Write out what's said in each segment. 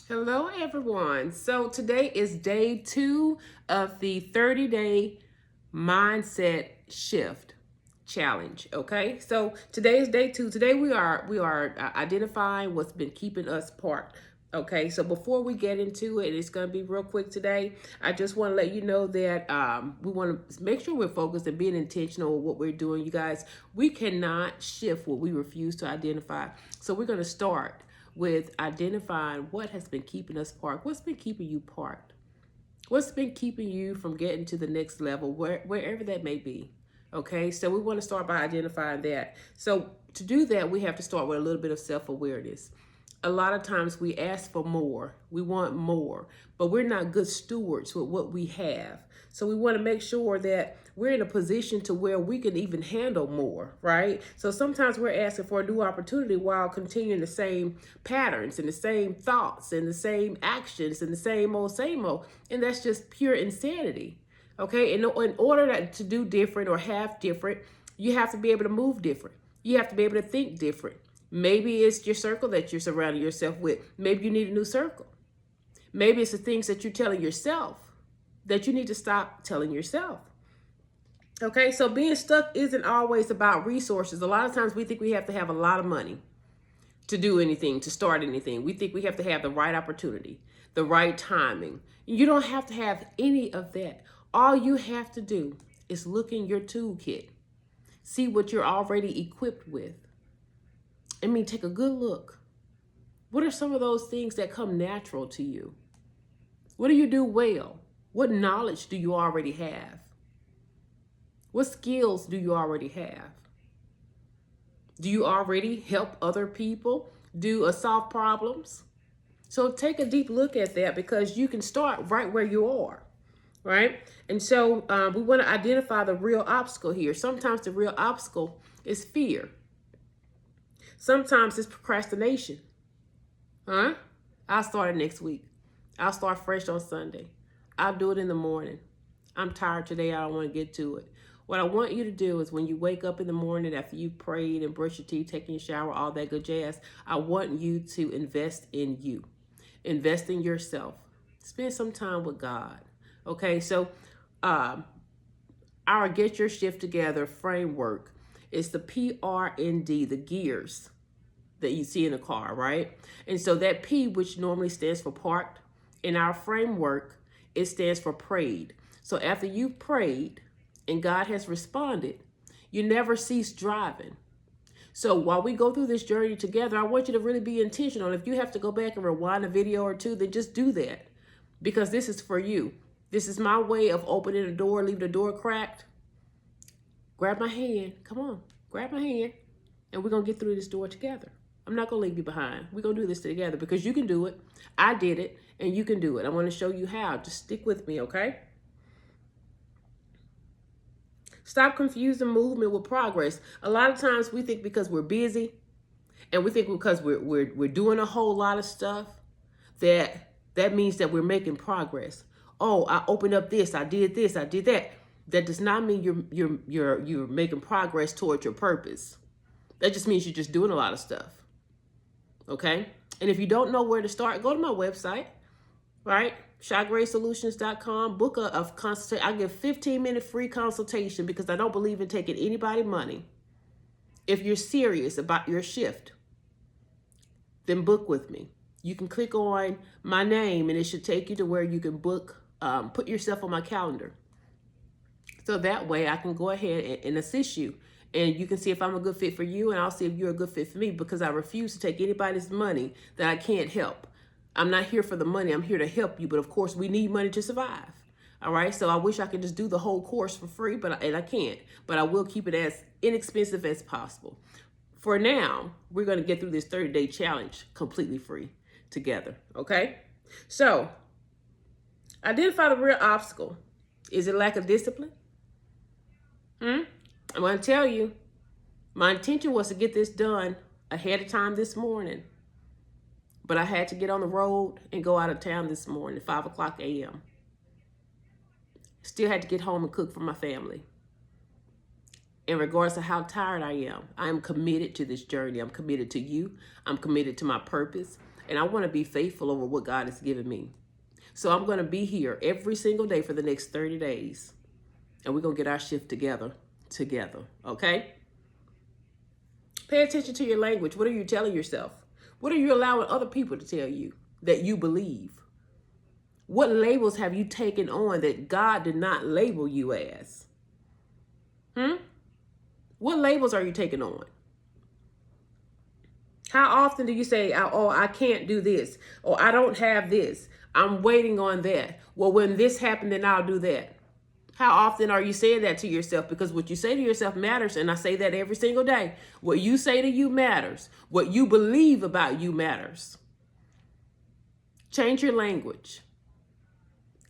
Hello, everyone. So today is day 2 of the 30-day mindset shift challenge. Okay, so today is day 2. Today we are identifying what's been keeping us apart. Okay, so before we get into it, it's going to be real quick today. I just want to let you know that we want to make sure we're focused and being intentional with what we're doing. You guys, we cannot shift what we refuse to identify. So we're going to start with identifying what has been keeping us apart. What's been keeping you apart? What's been keeping you from getting to the next level, wherever that may be? Okay, so we want to start by identifying that. So to do that, we have to start with a little bit of self-awareness. A lot of times we ask for more, we want more, but we're not good stewards with what we have. So we want to make sure that we're in a position to where we can even handle more, right? So sometimes we're asking for a new opportunity while continuing the same patterns and the same thoughts and the same actions and the same old, and that's just pure insanity. Okay, in order to do different or have different, you have to be able to move different. You have to be able to think different. Maybe it's your circle that you're surrounding yourself with. Maybe you need a new circle. Maybe it's the things that you're telling yourself that you need to stop telling yourself. Okay, so being stuck isn't always about resources. A lot of times we think we have to have a lot of money to do anything, to start anything. We think we have to have the right opportunity, the right timing. You don't have to have any of that. All you have to do is look in your toolkit, see what you're already equipped with. Take a good look. What are some of those things that come natural to you? What do you do well? What knowledge do you already have? What skills do you already have? Do you already help other people solve problems? So take a deep look at that because you can start right where you are, right? And so we want to identify the real obstacle here. Sometimes the real obstacle is fear. Sometimes it's procrastination. Huh? I'll start it next week. I'll start fresh on Sunday. I'll do it in the morning. I'm tired today. I don't want to get to it. What I want you to do is when you wake up in the morning after you've prayed and brushed your teeth, taking your shower, all that good jazz, I want you to invest in you. Invest in yourself. Spend some time with God. Okay, so our Get Your Shift Together framework is the PRND, the gears that you see in a car, right? And so that P, which normally stands for parked, in our framework, it stands for prayed. So after you've prayed and God has responded, you never cease driving. So while we go through this journey together, I want you to really be intentional. If you have to go back and rewind a video or two, then just do that because this is for you. This is my way of opening the door, leaving the door cracked. Grab my hand. Come on, grab my hand. And we're going to get through this door together. I'm not going to leave you behind. We're going to do this together because you can do it. I did it and you can do it. I want to show you how. Just stick with me, okay? Stop confusing movement with progress. A lot of times we think because we're busy and we think because we're doing a whole lot of stuff that means that we're making progress. Oh, I opened up this, I did that. That does not mean you're making progress towards your purpose. That just means you're just doing a lot of stuff. Okay? And if you don't know where to start, go to my website, right? ShyGraceSolutions.com. Book a consultation. I give 15-minute free consultation because I don't believe in taking anybody money. If you're serious about your shift, then book with me. You can click on my name and it should take you to where you can book, put yourself on my calendar. So that way I can go ahead and assist you. And you can see if I'm a good fit for you and I'll see if you're a good fit for me because I refuse to take anybody's money that I can't help. I'm not here for the money. I'm here to help you. But of course, we need money to survive. All right. So I wish I could just do the whole course for free, and I can't. But I will keep it as inexpensive as possible. For now, we're going to get through this 30-day challenge completely free together. Okay. So identify the real obstacle. Is it lack of discipline? I'm going to tell you, my intention was to get this done ahead of time this morning. But I had to get on the road and go out of town this morning at 5 o'clock a.m. Still had to get home and cook for my family. In regards to how tired I am committed to this journey. I'm committed to you. I'm committed to my purpose. And I want to be faithful over what God has given me. So I'm going to be here every single day for the next 30 days. And we're going to get our shift together. Okay? Pay attention to your language. What are you telling yourself? What are you allowing other people to tell you that you believe? What labels have you taken on that God did not label you as? What labels are you taking on? How often do you say, oh, I can't do this, or I don't have this, I'm waiting on that. Well, when this happened, then I'll do that. How often are you saying that to yourself? Because what you say to yourself matters, and I say that every single day. What you say to you matters. What you believe about you matters. Change your language.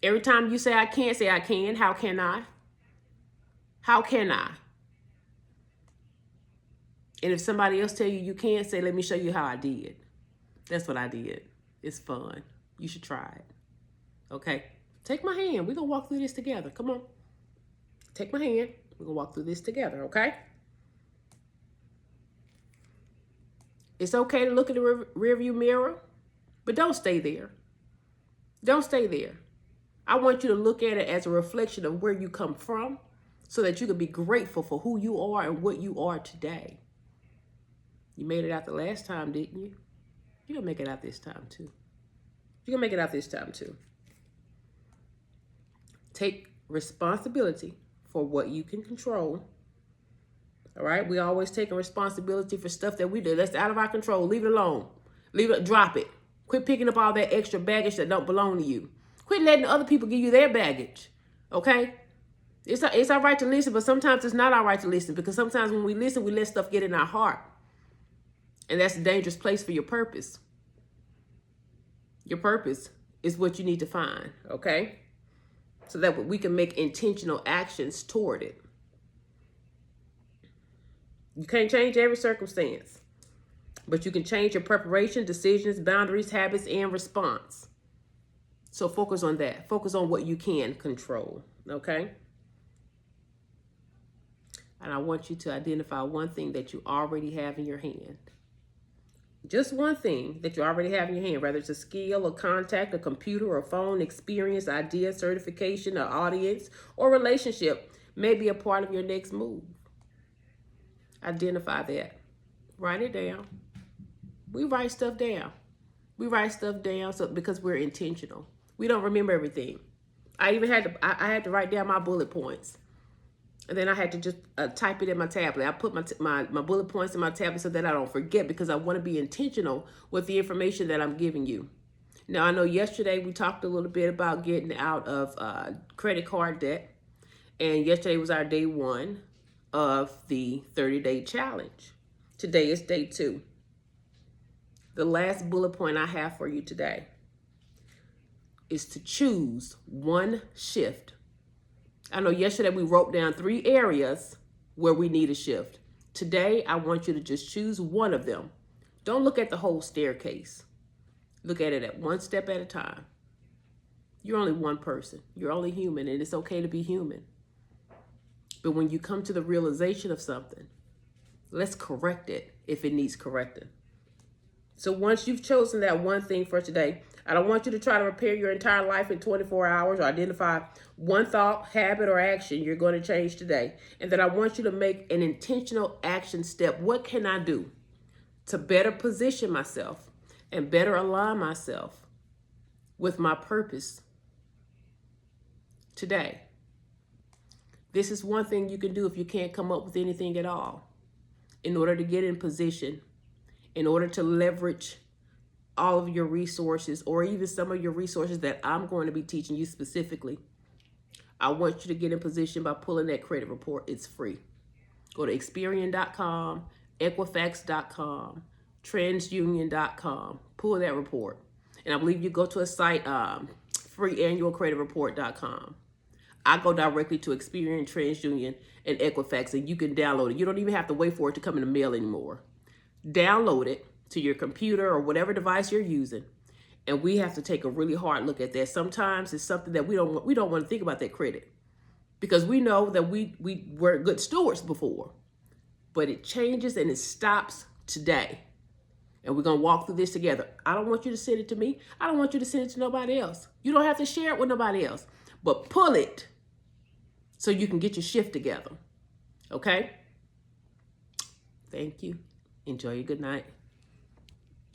Every time you say I can't, say I can. How can I? How can I? And if somebody else tell you you can't, say, let me show you how I did. That's what I did. It's fun. You should try it. Okay? Take my hand. We're going to walk through this together. Come on. Take my hand. We're going to walk through this together, okay? It's okay to look in the rearview mirror, but don't stay there. Don't stay there. I want you to look at it as a reflection of where you come from so that you can be grateful for who you are and what you are today. You made it out the last time, didn't you? You're going to make it out this time, too. You're going to make it out this time, too. Take responsibility for what you can control. All right? We always take a responsibility for stuff that we do. That's out of our control. Leave it alone. Leave it. Drop it. Quit picking up all that extra baggage that don't belong to you. Quit letting other people give you their baggage. Okay? It's our right to listen, but sometimes it's not our right to listen, because sometimes when we listen, we let stuff get in our heart. And that's a dangerous place for your purpose. Your purpose is what you need to find, okay? So that we can make intentional actions toward it. You can't change every circumstance, but you can change your preparation, decisions, boundaries, habits, and response. So focus on that. Focus on what you can control, okay? And I want you to identify one thing that you already have in your hand. Just one thing that you already have in your hand, whether it's a skill, a contact, a computer, or a phone, experience, idea, certification, an audience, or relationship, may be a part of your next move. Identify that. Write it down. We write stuff down. We write stuff down because we're intentional. We don't remember everything. I even had to write down my bullet points. And then I had to just type it in my tablet. I put my bullet points in my tablet so that I don't forget, because I want to be intentional with the information that I'm giving you. Now, I know yesterday we talked a little bit about getting out of credit card debt. And yesterday was our day 1 of the 30-day challenge. Today is day 2. The last bullet point I have for you today is to choose one shift. I know yesterday we wrote down 3 areas where we need a shift. Today, I want you to just choose one of them. Don't look at the whole staircase. Look at it at one step at a time. You're only one person. You're only human, and it's okay to be human. But when you come to the realization of something, let's correct it if it needs correcting. So once you've chosen that one thing for today, I don't want you to try to repair your entire life in 24 hours or identify one thought, habit, or action you're going to change today. And then I want you to make an intentional action step. What can I do to better position myself and better align myself with my purpose today? This is one thing you can do if you can't come up with anything at all. In order to get in position, in order to leverage all of your resources, or even some of your resources that I'm going to be teaching you specifically, I want you to get in position by pulling that credit report. It's free. Go to Experian.com, Equifax.com, TransUnion.com. Pull that report. And I believe you go to a site, freeannualcreditreport.com. I go directly to Experian, TransUnion, and Equifax, and you can download it. You don't even have to wait for it to come in the mail anymore. Download it to your computer or whatever device you're using, and we have to take a really hard look at that. Sometimes it's something that we don't want to think about, that credit, because we know that we were good stewards before, but it changes and it stops today. And we're going to walk through this together. I don't want you to send it to me. I don't want you to send it to nobody else. You don't have to share it with nobody else. But pull it so you can get your shift together. Okay? Thank you. Enjoy your good night.